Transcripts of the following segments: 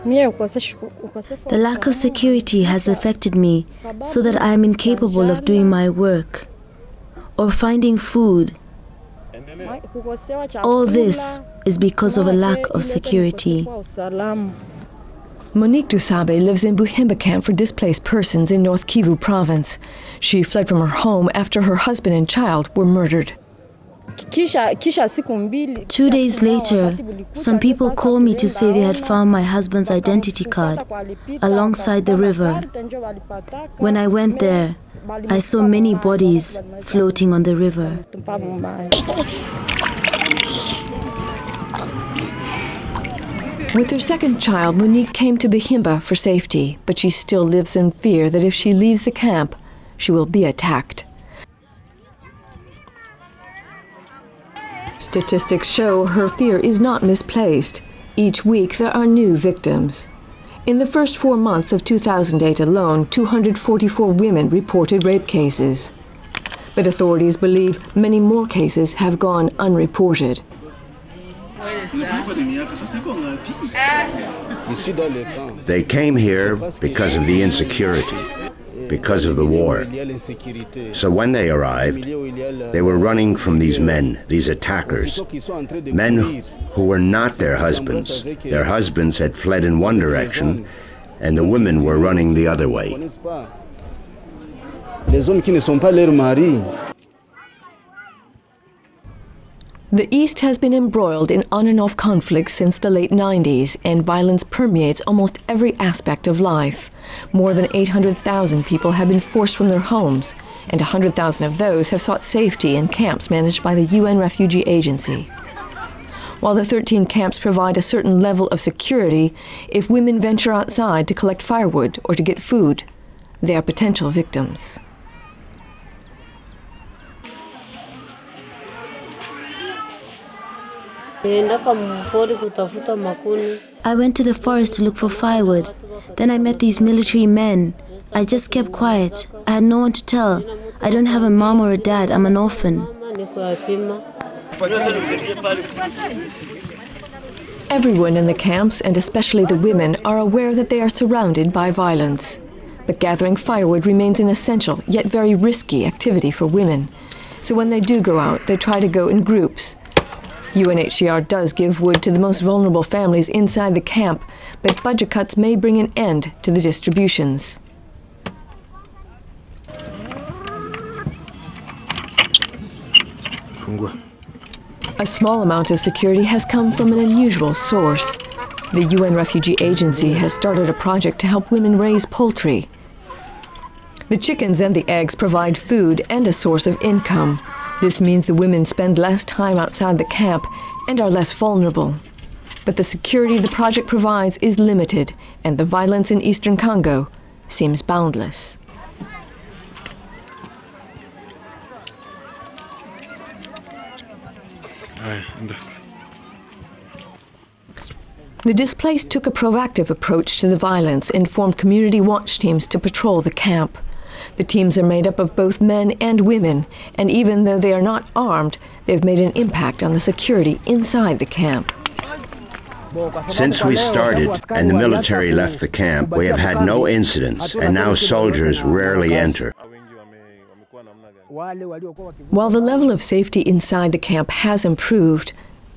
The lack of security has affected me so that I am incapable of doing my work or finding food. All this is because of a lack of security. Monique Dusabe lives in Buhimba camp for displaced persons in North Kivu province. She fled from her home after her husband and child were murdered. 2 days later, some people called me to say they had found my husband's identity card alongside the river. When I went there, I saw many bodies floating on the river. With her second child, Monique came to Buhimba for safety, but she still lives in fear that if she leaves the camp, she will be attacked. Statistics show her fear is not misplaced. Each week there are new victims. In the first 4 months of 2008 alone, 244 women reported rape cases. But authorities believe many more cases have gone unreported. They came here because of the insecurity, because of the war. So when they arrived, they were running from these men, these attackers, men who were not their husbands. Their husbands had fled in one direction, and the women were running the other way. The East has been embroiled in on and off conflicts since the late 90s, and violence permeates almost every aspect of life. More than 800,000 people have been forced from their homes, and 100,000 of those have sought safety in camps managed by the UN Refugee Agency. While the 13 camps provide a certain level of security, if women venture outside to collect firewood or to get food, they are potential victims. I went to the forest to look for firewood. Then I met these military men. I just kept quiet. I had no one to tell. I don't have a mom or a dad. I'm an orphan. Everyone in the camps, and especially the women, are aware that they are surrounded by violence. But gathering firewood remains an essential, yet very risky activity for women. So when they do go out, they try to go in groups. UNHCR does give wood to the most vulnerable families inside the camp, but budget cuts may bring an end to the distributions. Congo. A small amount of security has come from an unusual source. The UN Refugee Agency has started a project to help women raise poultry. The chickens and the eggs provide food and a source of income. This means the women spend less time outside the camp and are less vulnerable. But the security the project provides is limited, and the violence in eastern Congo seems boundless. The Displaced took a proactive approach to the violence and formed community watch teams to patrol the camp. The teams are made up of both men and women, and even though they are not armed, they've made an impact on the security inside the camp. Since we started and the military left the camp, we have had no incidents, and now soldiers rarely enter. While the level of safety inside the camp has improved,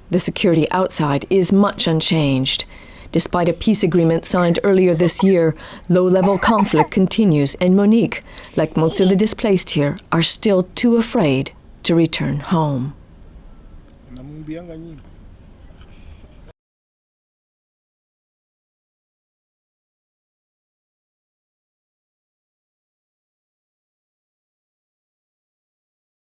the security outside is much unchanged. Despite a peace agreement signed earlier this year, low-level conflict continues, and Monique, like most of the displaced here, are still too afraid to return home.